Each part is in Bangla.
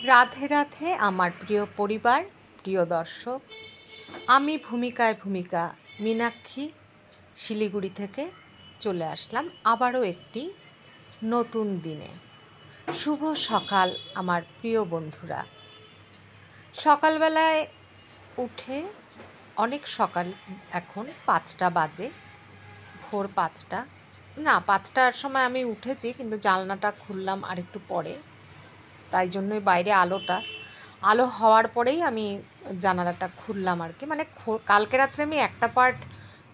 রাধে রাধে আমার প্রিয় পরিবার, প্রিয় দর্শক। আমি ভূমিকা মীনাক্ষী শিলিগুড়ি থেকে চলে আসলাম আবারও একটি নতুন দিনে। শুভ সকাল আমার প্রিয় বন্ধুরা। সকালবেলায় উঠে অনেক সকাল, এখন 5টা বাজে, ভোর 5টা না, 5টার সময় আমি উঠেছি, কিন্তু জানলাটা খুললাম আরেকটু পরে, তাই জন্যই বাইরে আলো হওয়ার পরেই আমি জানালাটা খুললাম আর কি। মানে কালকে রাত্রে আমি একটা পার্ট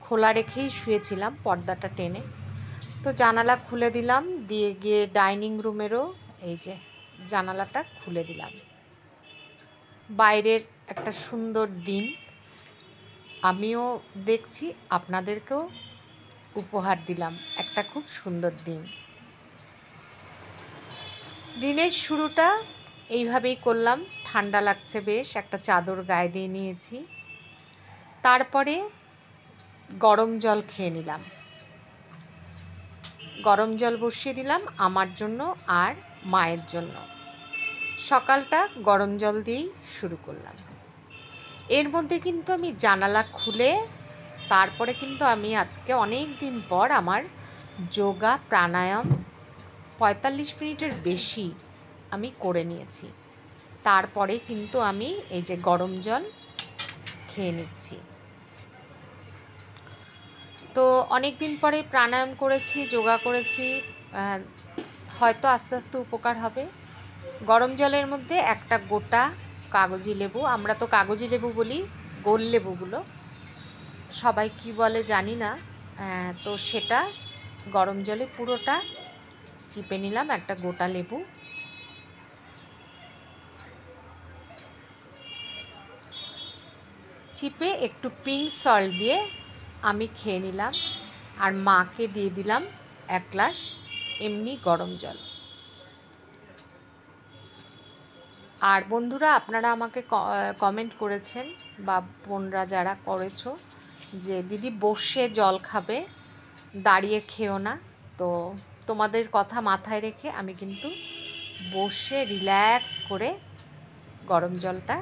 খোলা রেখেই শুয়েছিলাম, পর্দাটা টেনে। তো জানালা খুলে দিলাম, দিয়ে গিয়ে ডাইনিং রুমেরও এই যে জানালাটা খুলে দিলাম। বাইরের একটা সুন্দর দিন, আমিও দেখছি, আপনাদেরকেও উপহার দিলাম একটা খুব সুন্দর দিন। দিনের শুরুটা এইভাবেই করলাম। ঠান্ডা লাগছে বেশ, একটা চাদর গায়ে দিয়ে নিয়েছি। তারপরে গরম জল খেয়ে নিলাম। গরম জল বসিয়ে দিলাম আমার জন্য আর মায়ের জন্য। সকালটা গরম জল দিয়েই শুরু করলাম। এর মধ্যে কিন্তু আমি জানালা খুলে তারপরে কিন্তু আমি আজকে অনেক দিন পর আমার যোগা প্রাণায়াম 45 মিনিটের বেশি আমি করে নিয়েছি। তারপরে কিন্তু আমি এই যে গরম জল খেয়ে নিচ্ছি। তো অনেক দিন পরে প্রাণায়াম করেছি, যোগা করেছি, হয়তো আস্তে আস্তে উপকার হবে। গরম জলের মধ্যে একটা গোটা কাগজি লেবু, আমরা তো কাগজি লেবু বলি, গোল লেবুগুলো, সবাই কি বলে জানি না, তো সেটা গরম জলে পুরোটা চিপে নিলাম, একটা গোটা লেবু। চিপে একটু পিঙ্ক সল্ট দিয়ে আমি খেয়ে নিলাম, আর মাকে দিয়ে দিলাম 1 গ্লাস এমনি গরম জল। আর বন্ধুরা, আপনারা আমাকে কমেন্ট করেছেন, বা বোনরা যারা করেছো, যে দিদি বসে জল খাবে, দাঁড়িয়ে খেও না। তো তোমাদের কথা মাথায় রেখে আমি কিন্তু বসে রিল্যাক্স করে গরম জলটা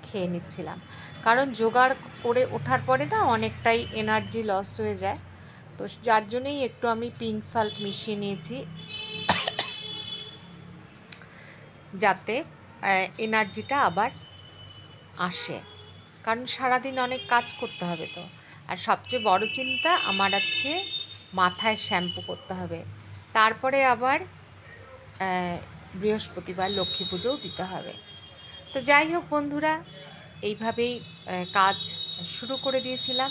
খেয়ে নিচ্ছিলাম। কারণ জোগাড় করে ওঠার পরে না অনেকটাই এনার্জি লস হয়ে যায়, তো যার জন্যই একটু আমি পিঙ্ক সল্ট মিশিয়ে নিয়েছি, যাতে এনার্জিটা আবার আসে। কারণ সারাদিন অনেক কাজ করতে হবে তো। আর সবচেয়ে বড় চিন্তা আমার আজকে মাথায় শ্যাম্পু করতে হবে, তারপরে আবার বৃহস্পতিবার লক্ষ্মী পুজোও দিতে হবে। তো যাই হোক বন্ধুরা, এইভাবেই কাজ শুরু করে দিয়েছিলাম।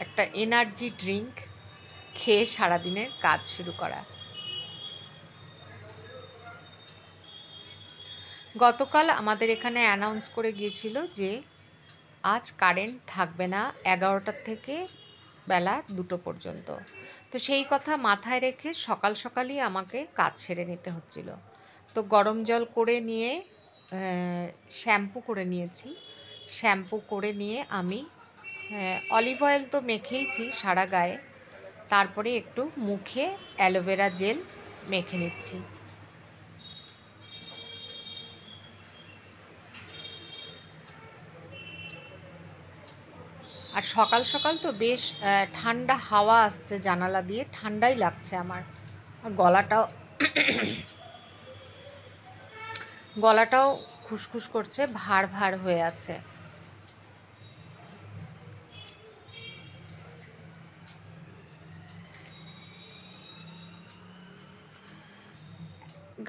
একটা এনার্জি ড্রিঙ্ক খেয়ে সারাদিনের কাজ শুরু করা। গতকাল আমাদের এখানে অ্যানাউন্স করে গিয়েছিল যে আজ কারেন্ট থাকবে না 11টার থেকে বেলা 2টো পর্যন্ত। তো সেই কথা মাথায় রেখে সকাল সকালই আমাকে কাজ সেরে নিতে হচ্ছিল। তো গরম জল করে নিয়ে শ্যাম্পু করে নিয়েছি। শ্যাম্পু করে নিয়ে আমি অলিভ অয়েল তো মেখেইছি সারা গায়ে, তারপরে একটু মুখে অ্যালোভেরা জেল মেখে নিচ্ছি। আর সকাল সকাল তো বেশ ঠান্ডা হাওয়া আসছে জানালা দিয়ে, ঠান্ডাই লাগছে আমার। আর গলাটাও খুসখুস করছে, ভার ভার হয়ে আছে।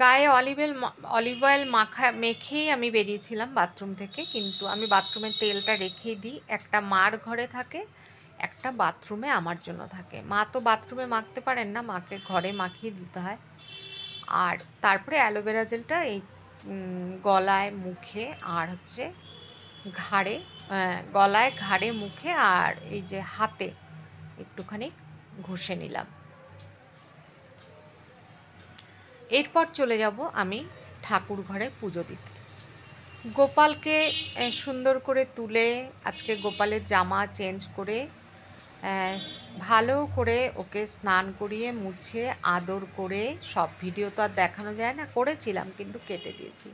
গায়ে অলিভ অয়েল মেখেই আমি বেরিয়েছিলাম বাথরুম থেকে, কিন্তু আমি বাথরুমের তেলটা রেখেই দিই। একটা মার ঘরে থাকে, একটা বাথরুমে আমার জন্য থাকে। মা তো বাথরুমে মাখতে পারেন না, মাকে ঘরে মাখিয়ে দিতে হয়। আর তারপরে অ্যালোভেরা জেলটা এই গলায়, মুখে, আর হচ্ছে ঘাড়ে, গলায়, ঘাড়ে, মুখে, আর এই যে হাতে একটুখানি ঘষে নিলাম। এরপর চলে যাব আমি ঠাকুর ঘরে পুজো দিতে। গোপালকে সুন্দর করে তুলে, আজকে গোপালের জামা চেঞ্জ করে ভালো করে ওকে স্নান করিয়ে মুছে আদর করে, সব ভিডিও তো আর দেখানো যায় না, করেছিলাম কিন্তু কেটে দিয়েছি।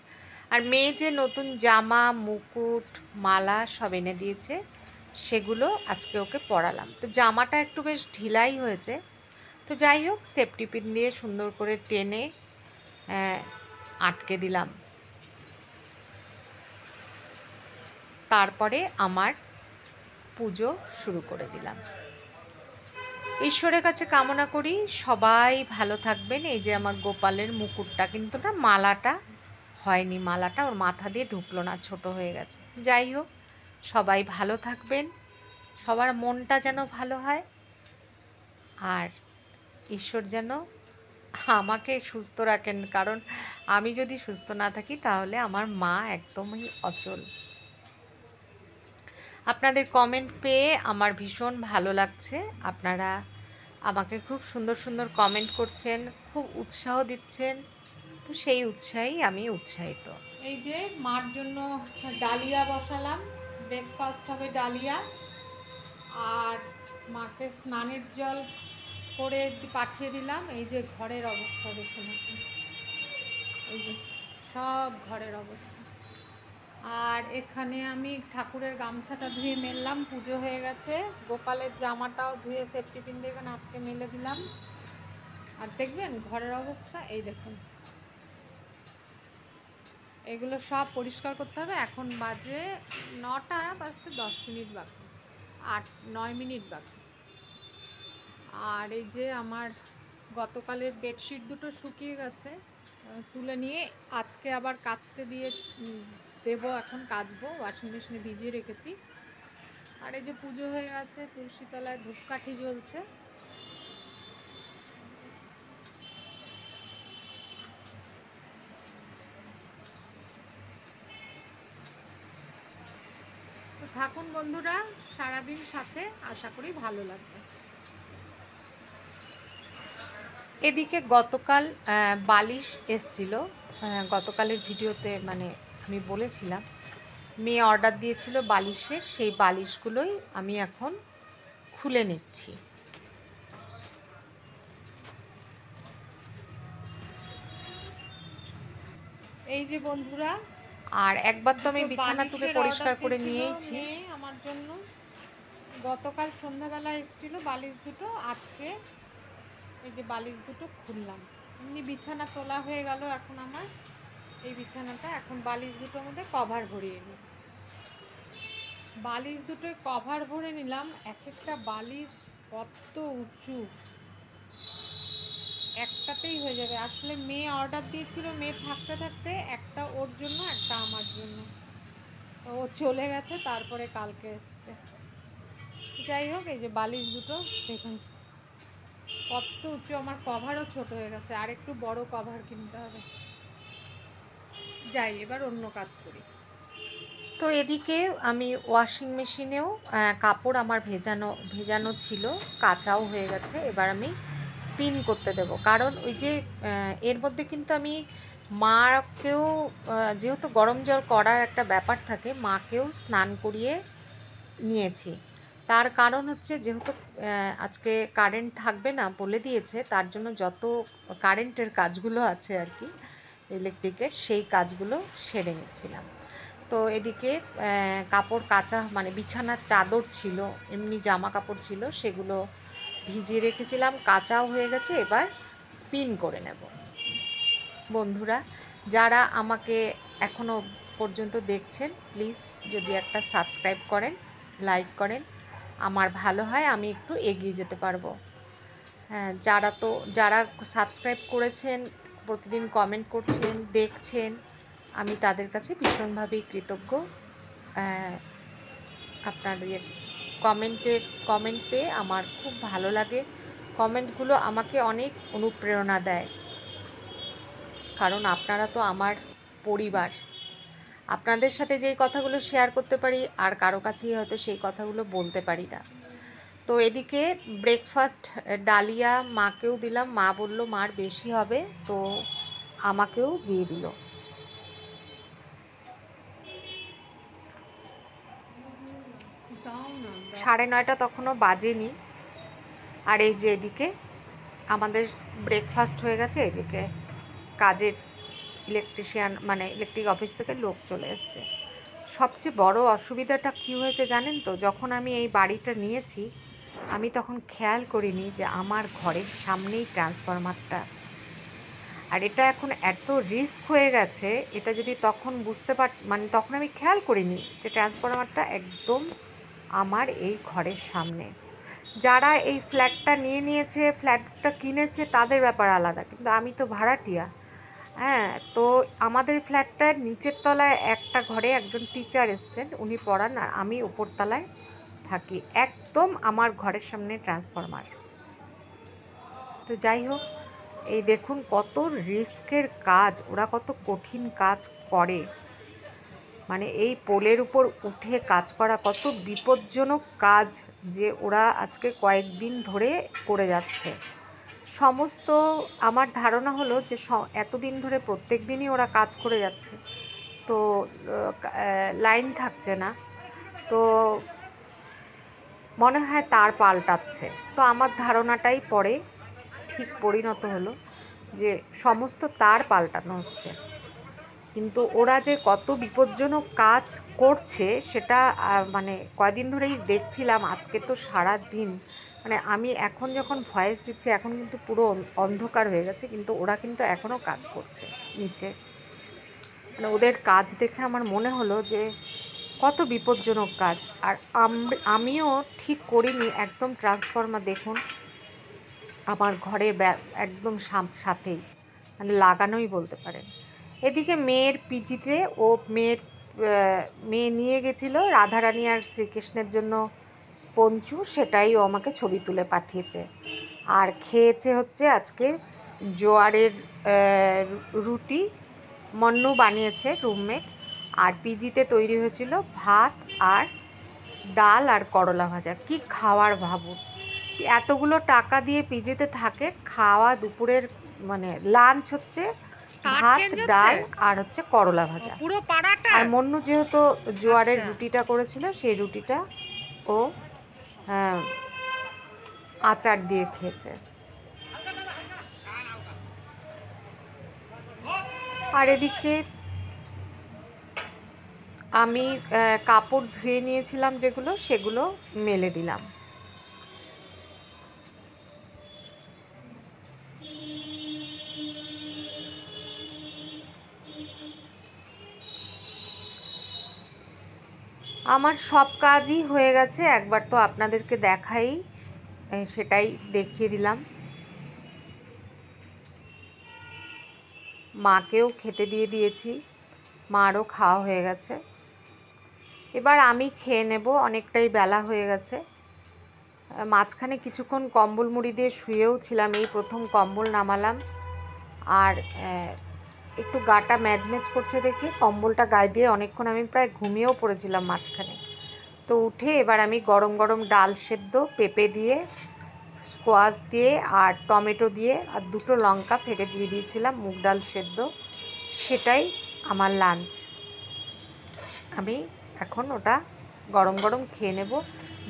আর মেয়ে যে নতুন জামা, মুকুট, মালা সব এনে দিয়েছে, সেগুলো আজকে ওকে পরালাম। তো জামাটা একটু বেশ ঢিলাই হয়েছে, তো যাই হোক সেফটি পিন দিয়ে সুন্দর করে টেনে আটকে দিলাম। তারপরে আমার পুজো শুরু করে দিলাম। ঈশ্বরের কাছে কামনা করি সবাই ভালো থাকবেন। এই যে আমার গোপালের মুকুটটা কিন্তু না, মালাটা হয়নি, মালাটা ওর মাথা দিয়ে ঢুকলো না, ছোট হয়ে গেছে। যাই হোক, সবাই ভালো থাকবেন, সবার মনটা যেন ভালো হয়, আর ঈশ্বর যেন আমাকে সুস্থ রাখেন, কারণ আমি যদি সুস্থ না থাকি তাহলে আমার মা একদমই অচল। আপনাদের কমেন্ট পেয়ে আমার ভীষণ ভালো লাগছে। আপনারা আমাকে খুব সুন্দর সুন্দর কমেন্ট করছেন, খুব উৎসাহ দিচ্ছেন, তো সেই উৎসাহেই আমি উৎসাহিত। এই যে মার জন্য ডালিয়া বসালাম, ব্রেকফাস্ট হবে ডালিয়া, আর মাকে স্নানের জল করে পাঠিয়ে দিলাম। এই যে ঘরের অবস্থা দেখুন, এই যে সব ঘরের অবস্থা। আর এখানে আমি ঠাকুরের গামছাটা ধুয়ে মেললাম, পুজো হয়ে গেছে। গোপালের জামাটাও ধুয়ে সেফটি পিন দিয়ে এখানে আটকে মেলে দিলাম। আর দেখবেন ঘরের অবস্থা, এই দেখুন, এগুলো সব পরিষ্কার করতে হবে। এখন বাজে 9টা বাজতে 10 মিনিট বাকি, 8-9 মিনিট বাকি। আর এই যে আমার গতকালের বেডশিট দুটো শুকিয়ে গেছে, তুলে নিয়ে আজকে আবার কাচতে দিয়ে দেবো, এখন কাচবো, ওয়াশিং মেশিনে ভিজিয়ে রেখেছি। আর এই যে পুজো হয়ে গেছে, তুলসী তলায় ধূপকাঠি জ্বলছে। তো থাকুন বন্ধুরা সারাদিন সাথে, আশা করি ভালো লাগবে। এদিকে গতকাল বালিশ এসছিল, গতকালের ভিডিওতে মানে আমি বলেছিলাম মেয়ে অর্ডার দিয়েছিল বালিশের, সেই বালিশগুলোই আমি এখন খুলে নিচ্ছি। এই যে বন্ধুরা, আর একবার তো আমি বিছানা তুলে পরিষ্কার করে নিয়েইছি। আমার জন্য গতকাল সন্ধ্যাবেলা এসেছিল বালিশ দুটো, আজকে এই যে বালিশ দুটো খুললাম। এমনি বিছানা তোলা হয়ে গেল এখন আমার এই বিছানাটা। এখন বালিশ দুটোর মধ্যে কভার ভরিয়ে নিই। বালিশ দুটোয় কভার ভরে নিলাম। এক একটা বালিশ কত উঁচু, একটাতেই হয়ে যাবে। আসলে মেয়ে অর্ডার দিয়েছিল, মেয়ে থাকতে থাকতে একটা ওর জন্য একটা আমার জন্য, ও চলে গেছে, তারপরে কালকে এসছে। যাই হোক, এই যে বালিশ দুটো দেখুন কত উঁচু, আমার কভারও ছোট হয়ে গেছে, আর একটু বড় কভার কিনতে হবে। যাই এবার অন্য কাজ করি। তো এদিকে আমি ওয়াশিং মেশিনেও কাপড় আমার ভেজানো ছিল, কাচাও হয়ে গেছে। এবার আমি স্পিন করতে দেব, কারণ ওই যে এর মধ্যে কিন্তু আমি মাকেও, যেহেতু গরম জল করার একটা ব্যাপার থাকে, মাকেও স্নান করিয়ে নিয়েছি। তার কারণ হচ্ছে যেহেতু আজকে কারেন্ট থাকবে না বলে দিয়েছে, তার জন্য যত কারেন্টের কাজগুলো আছে আর কি, ইলেকট্রিকের, সেই কাজগুলো সেরে নিচ্ছিলাম। তো এদিকে কাপড় কাচা মানে বিছানার চাদর ছিল, এমনি জামা কাপড় ছিল, সেগুলো ভিজিয়ে রেখেছিলাম, কাচাও হয়ে গেছে। এবার স্পিন করে নেব। বন্ধুরা যারা আমাকে এখনও পর্যন্ত দেখছেন, প্লিজ যদি একটা সাবস্ক্রাইব করেন, লাইক করেন, আমার ভালো হয়, আমি একটু এগিয়ে যেতে পারবো। হ্যাঁ, যারা সাবস্ক্রাইব করেছেন, প্রতিদিন কমেন্ট করছেন, দেখছেন, আমি তাদের কাছে ভীষণভাবেই কৃতজ্ঞ। আপনাদের কমেন্ট পেয়ে আমার খুব ভালো লাগে। কমেন্টগুলো আমাকে অনেক অনুপ্রেরণা দেয়, কারণ আপনারা তো আমার পরিবার। আপনাদের সাথে যেই কথাগুলো শেয়ার করতে পারি, আর কারো কাছেই হয়তো সেই কথাগুলো বলতে পারি না। তো এদিকে ব্রেকফাস্ট ডালিয়া মাকেও দিলাম, মা বলল মার বেশি হবে, তো আমাকেও দিয়ে দিল। 9:30 তখনও বাজেনি। আর এই যে এদিকে আমাদের ব্রেকফাস্ট হয়ে গেছে, এদিকে কাজের ইলেকট্রিশিয়ান মানে ইলেকট্রিক অফিস থেকে লোক চলে এসছে। সবচেয়ে বড় অসুবিধাটা কী হয়েছে জানেন তো, যখন আমি এই বাড়িটা নিয়েছি আমি তখন খেয়াল করিনি যে আমার ঘরের সামনেই ট্রান্সফরমারটা। আর এটা এখন এত রিস্ক হয়ে গেছে, এটা যদি তখন মানে তখন আমি খেয়াল করিনি যে ট্রান্সফরমারটা একদম আমার এই ঘরের সামনে। যারা এই ফ্ল্যাটটা নিয়েছে, ফ্ল্যাটটা কিনেছে, তাদের ব্যাপার আলাদা, কিন্তু আমি তো ভাড়াটিয়া। হ্যাঁ, তো আমাদের ফ্ল্যাটটার নিচের তলায় একটা ঘরে একজন টিচার এসছেন, উনি পড়ান, আর আমি উপরতলায় থাকি। একদম আমার ঘরের সামনে ট্রান্সফরমার। তো যাই হোক, এই দেখুন কত রিস্কের কাজ, ওরা কত কঠিন কাজ করে। মানে এই পোলের উপর উঠে কাজ করা কত বিপজ্জনক কাজ, যে ওরা আজকে কয়েকদিন ধরে করে যাচ্ছে। সমস্ত আমার ধারণা হলো যে এতদিন ধরে প্রত্যেক দিনই ওরা কাজ করে যাচ্ছে, তো লাইন থাকছে না, তো মনে হয় তার পাল্টাচ্ছে। তো আমার ধারণাটাই পরে ঠিক পরিণত হলো যে সমস্ত তার পাল্টানো হচ্ছে। কিন্তু ওরা যে কত বিপজ্জনক কাজ করছে সেটা মানে কয়দিন ধরেই দেখছিলাম। আজকে তো সারা দিন, মানে আমি এখন যখন ভয়েস দিচ্ছি এখন কিন্তু পুরো অন্ধকার হয়ে গেছে, কিন্তু ওরা কিন্তু এখনও কাজ করছে নিচে। মানে ওদের কাজ দেখে আমার মনে হলো যে কত বিপজ্জনক কাজ। আর আমিও ঠিক করিনি একদম ট্রান্সফরমার, দেখুন আমার ঘরের একদম সাথেই, মানে লাগানোই বলতে পারেন। এদিকে মেয়ের পিজিতে ও মেয়ে নিয়ে গেছিলো রাধারানী আর শ্রীকৃষ্ণের জন্য পঞ্চু, সেটাই ও আমাকে ছবি তুলে পাঠিয়েছে। আর খেয়েছে হচ্ছে আজকে জোয়ারের রুটি, মন্নু বানিয়েছে রুমমেট। আর পিজিতে তৈরি হয়েছিল ভাত আর ডাল আর করলা ভাজা। কি খাওয়ার ভাবুন, এতগুলো টাকা দিয়ে পিজিতে থাকে, খাওয়া দুপুরের মানে লাঞ্চ হচ্ছে ভাত ডাল আর হচ্ছে করলা ভাজা। পুরো পাড়াটা। আর মন্নু যেহেতু জোয়ারের রুটিটা করেছিল, সেই রুটিটা ও আচার দিয়ে খেয়েছে। আর এদিকে আমি কাপড় ধুয়ে নিয়েছিলাম যেগুলো, সেগুলো মেলে দিলাম। আমার সব কাজই হয়ে গেছে, একবার তো আপনাদেরকে দেখাই, সেটাই দেখিয়ে দিলাম। মাকেও খেতে দিয়ে দিয়েছি, মারও খাওয়া হয়ে গেছে। এবার আমি খেয়ে নেব, অনেকটাই বেলা হয়ে গেছে। মাঝখানে কিছুক্ষণ কম্বল মুড়ি দিয়ে শুয়েও ছিলাম, এই প্রথম কম্বল নামালাম। আর একটু গাটা ম্যাজম্যাজ করছে দেখে কম্বলটা গায়ে দিয়ে অনেকক্ষণ আমি প্রায় ঘুমিয়েও পড়েছিলাম মাঝখানে। তো উঠে এবার আমি গরম গরম ডাল সেদ্ধ, পেঁপে দিয়ে, স্কোয়াশ দিয়ে আর টমেটো দিয়ে আর 2টো লঙ্কা ফেটে দিয়ে দিয়েছিলাম, মুগ ডাল সেদ্ধ, সেটাই আমার লাঞ্চ। আমি এখন ওটা গরম গরম খেয়ে নেব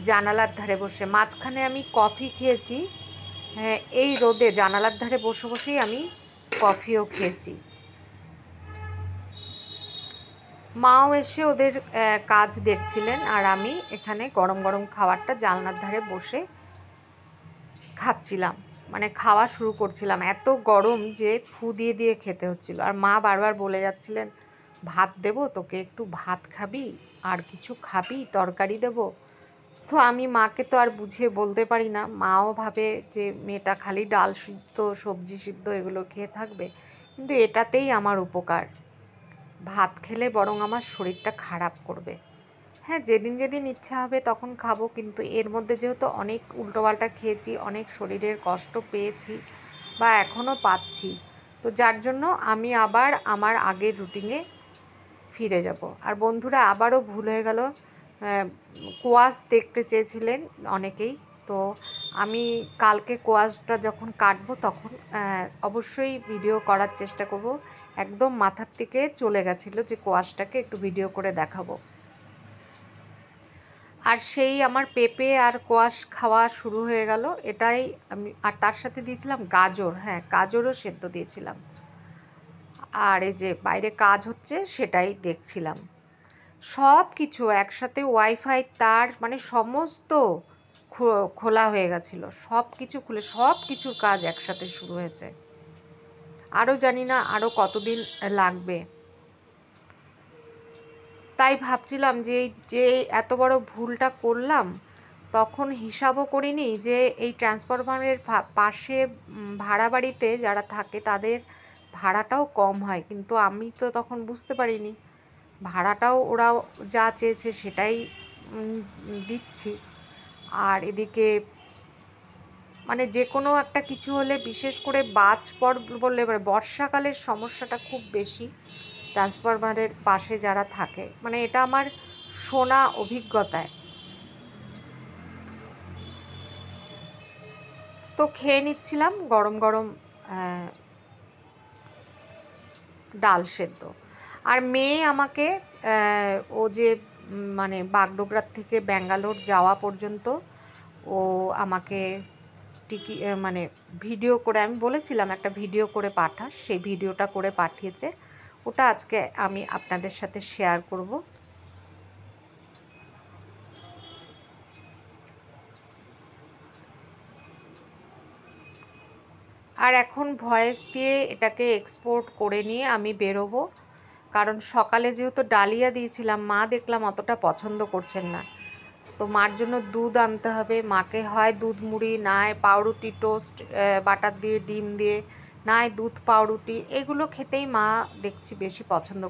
জানালার ধারে বসে। মাঝখানে আমি কফি খেয়েছি, এই রোদে জানালার ধারে বসে বসেই আমি কফিও খেয়েছি। মাও এসে ওদের কাজ দেখছিলেন, আর আমি এখানে গরম গরম খাবারটা জানলার ধারে বসে খাচ্ছিলাম, মানে খাওয়া শুরু করছিলাম। এত গরম যে ফু দিয়ে দিয়ে খেতে হচ্ছিল। আর মা বারবার বলে যাচ্ছিলেন, ভাত দেবো তোকে, একটু ভাত খাবি, আর কিছু খাবি, তরকারি দেবো। তো আমি মাকে তো আর বুঝিয়ে বলতে পারি না, মাও ভাবে যে মেয়েটা খালি ডাল সিদ্ধ সবজি সিদ্ধ এগুলো খেয়ে থাকবে, কিন্তু এটাতেই আমার উপকার। ভাত খেলে বরং আমার শরীরটা খারাপ করবে। হ্যাঁ, যেদিন যেদিন ইচ্ছা হবে তখন খাবো, কিন্তু এর মধ্যে যেহেতু অনেক উল্টোপাল্টা খেয়েছি, অনেক শরীরের কষ্ট পেয়েছি বা এখনও পাচ্ছি, তো যার জন্য আমি আবার আমার আগের রুটিনে ফিরে যাব। আর বন্ধুরা, আবারও ভুল হয়ে গেল, কোয়াশ দেখতে চেয়েছিলেন অনেকেই, তো আমি কালকে কোয়াশটা যখন কাটবো তখন অবশ্যই ভিডিও করার চেষ্টা করব। একদম মাথার থেকে চলে গেছিলো যে কোয়াশটাকে একটু ভিডিও করে দেখাবো। আর সেই আমার পেঁপে আর কোয়াশ খাওয়া শুরু হয়ে গেল। এটাই আমি, আর তার সাথে দিয়েছিলাম গাজর, হ্যাঁ গাজরও সেদ্ধ দিয়েছিলাম। আর এই যে বাইরে কাজ হচ্ছে সেটাই দেখছিলাম। সব কিছু একসাথে, ওয়াইফাই তার মানে সমস্ত খোলা হয়ে গেছিলো, সব কিছু খুলে সব কিছুর কাজ একসাথে শুরু হয়েছে। আরও জানি না আরও কতদিন লাগবে। তাই ভাবছিলাম যে যে এত বড় ভুলটা করলাম, তখন হিসাবও করিনি যে এই ট্রান্সফরমারের পাশে ভাড়া বাড়িতে যারা থাকে তাদের ভাড়াটাও কম হয়, কিন্তু আমি তো তখন বুঝতে পারিনি। ভাড়াটাও ওরা যা চেয়েছে সেটাই দিচ্ছি। আর এদিকে মানে যে কোনো একটা কিছু হলে, বিশেষ করে বাজ বললে বর্ষাকালের সমস্যাটা খুব বেশি ট্রান্সফরমারের পাশে যারা থাকে, মানে এটা আমার শোনা অভিজ্ঞতায়। তো খেয়ে নিচ্ছিলাম গরম গরম ডাল সেদ্ধ। আর মেয়ে আমাকে ও যে মানে বাগডোগরার থেকে ব্যাঙ্গালোর যাওয়া পর্যন্ত ও আমাকে মানে ভিডিও করে, আমি বলেছিলাম একটা ভিডিও করে পাঠাস, সেই ভিডিওটা করে পাঠিয়েছে। ওটা আজকে আমি আপনাদের সাথে শেয়ার করব। আর এখন ভয়েস দিয়ে এটাকে এক্সপোর্ট করে নিয়ে আমি বেরোবো, কারণ সকালে যেহেতু ডালিয়া দিয়েছিলাম, মা দেখলাম অতটা পছন্দ করছেন না। তো মার জন্য দুধ আনতে হবে, মাকে হয় দুধ মুড়ি, নয় পাউরুটি টোস্ট বাটার দিয়ে ডিম দিয়ে, নয় দুধ পাউরুটি, এগুলো খেতেই মা দেখছি বেশি পছন্দ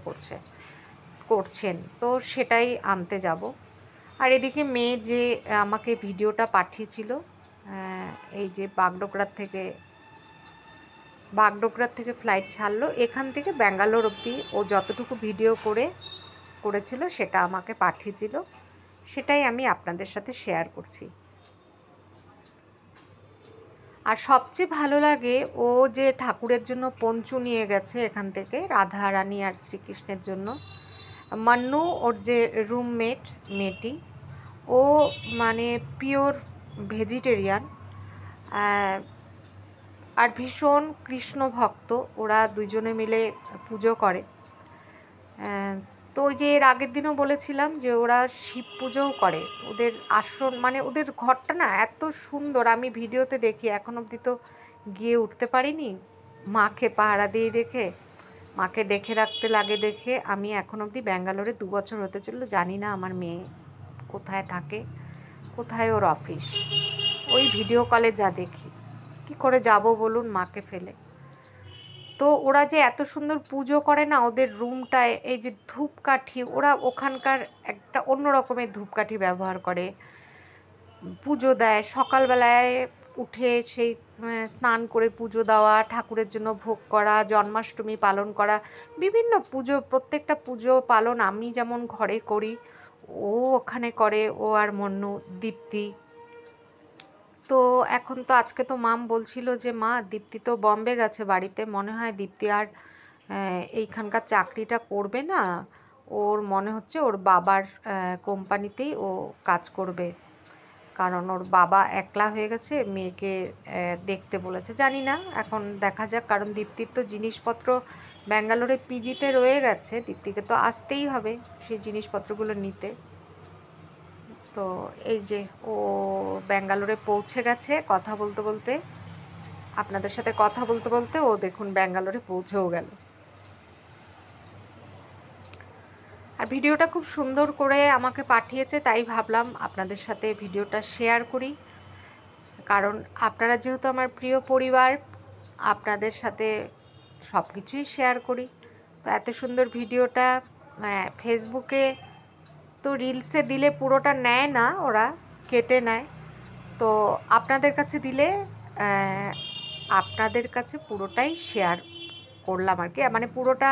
করছেন। তো সেটাই আনতে যাব। আর এদিকে মেয়ে যে আমাকে ভিডিওটা পাঠিয়েছিল, এই যে বাগডোগরার থেকে ফ্লাইট ছাড়লো, এখান থেকে ব্যাঙ্গালোর অবধি ও যতটুকু ভিডিও করেছিল সেটা আমাকে পাঠিয়েছিল, সেটাই আমি আপনাদের সাথে শেয়ার করছি। আর সবচেয়ে ভালো লাগে ও যে ঠাকুরের জন্য পঞ্চু নিয়ে গেছে এখান থেকে, রাধা রানী আর শ্রীকৃষ্ণের জন্য। মান্নু ওর যে রুমমেট মেয়েটি, ও মানে পিওর ভেজিটেরিয়ান আর ভীষণ কৃষ্ণ ভক্ত। ওরা দুজনে মিলে পুজো করে। তো ওই যে এর আগের দিনও বলেছিলাম যে ওরা শিব পুজোও করে। ওদের আশ্রম মানে ওদের ঘরটা না এত সুন্দর, আমি ভিডিওতে দেখি, এখন অবধি তো গিয়ে উঠতে পারিনি। মাকে পাহারা দিয়ে দেখে, মাকে দেখে রাখতে লাগে দেখে আমি এখন অবধি ব্যাঙ্গালোরে 2 বছর হতে চললো, জানি না আমার মেয়ে কোথায় থাকে, কোথায় ওর অফিস। ওই ভিডিও কলে যা দেখি, কি করে যাব বলুন মাকে ফেলে। তো ওরা যে এত সুন্দর পুজো করে না ওদের রুমটায়, এই যে ধূপকাঠি, ওরা ওখানকার একটা অন্য রকমের ধূপকাঠি ব্যবহার করে, পুজো দেয় সকালবেলায় উঠে, সেই স্নান করে পুজো দেওয়া, ঠাকুরের জন্য ভোগ করা, জন্মাষ্টমী পালন করা, বিভিন্ন পুজো, প্রত্যেকটা পুজো পালন আমি যেমন ঘরে করি ও ওখানে করে, ও আর মন্নু, দীপ্তি। তো এখন তো আজকে তো মাম বলছিল যে মা দীপ্তি তো বম্বে গেছে বাড়িতে, মনে হয় দীপ্তি আর এইখানকার চাকরিটা করবে না, ওর মনে হচ্ছে ওর বাবার কোম্পানিতেই ও কাজ করবে, কারণ ওর বাবা একলা হয়ে গেছে, মেয়েকে দেখতে বলেছে। জানি না, এখন দেখা যাক, কারণ দীপ্তির তো জিনিসপত্র ব্যাঙ্গালোরে পিজিতে রয়ে গেছে, দীপ্তিকে তো আসতেই হবে সেই জিনিসপত্রগুলো নিতে। তো এই যে ও ব্যাঙ্গালোরে পৌঁছে গেছে, কথা বলতে বলতে, আপনাদের সাথে কথা বলতে বলতে ও দেখুন ব্যাঙ্গালোরে পৌঁছেও গেল। আর ভিডিওটা খুব সুন্দর করে আমাকে পাঠিয়েছে, তাই ভাবলাম আপনাদের সাথে ভিডিওটা শেয়ার করি, কারণ আপনারা যেহেতু আমার প্রিয় পরিবার, আপনাদের সাথে সব কিছুই শেয়ার করি। তো এত সুন্দর ভিডিওটা ফেসবুকে তো রিলসে দিলে পুরোটা নেয় না, ওরা কেটে নেয়। তো আপনাদের কাছে দিলে আপনাদের কাছে পুরোটাই শেয়ার করলাম আর কি, মানে পুরোটা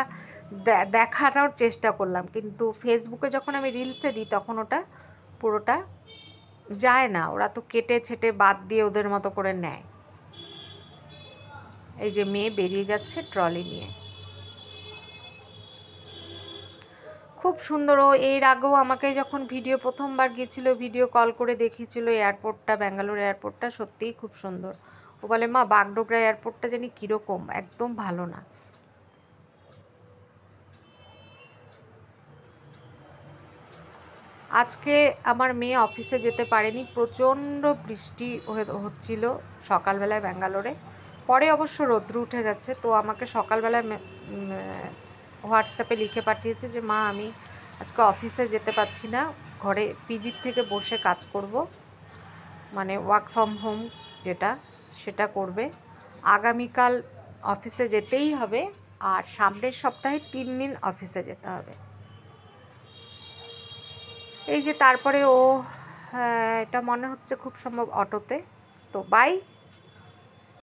দেখানোর চেষ্টা করলাম, কিন্তু ফেসবুকে যখন আমি রিলসে দিই তখন ওটা পুরোটা যায় না, ওরা তো কেটে ছেটে বাদ দিয়ে ওদের মতো করে নেয়। এই যে মেয়ে বেরিয়ে যাচ্ছে ট্রলি নিয়ে, খুব সুন্দর। ও এর আগেও আমাকে যখন ভিডিও প্রথমবার গিয়েছিল, ভিডিও কল করে দেখিয়েছিল এয়ারপোর্টটা, ব্যাঙ্গালোর এয়ারপোর্টটা সত্যিই খুব সুন্দর। ও বলে মা বাগডোগরা এয়ারপোর্টটা জানি কীরকম, একদম ভালো না। আজকে আমার মেয়ে অফিসে যেতে পারেনি, প্রচণ্ড বৃষ্টি হচ্ছিল সকালবেলায় ব্যাঙ্গালোরে। পরে অবশ্য রৌদ্র উঠে গেছে। তো আমাকে সকালবেলায় হোয়াটসঅ্যাপে লিখে পাঠিয়েছে যে মা আমি আজকে অফিসে যেতে পারছি না, ঘরে পিজির থেকে বসে কাজ করব, মানে ওয়ার্ক ফ্রম হোম যেটা, সেটা করবে। আগামীকাল অফিসে যেতেই হবে, আর সামনের সপ্তাহে 3 দিন অফিসে যেতে হবে। এই যে তারপরে ও, এটা মনে হচ্ছে খুব সম্ভব অটোতে। তো বাই।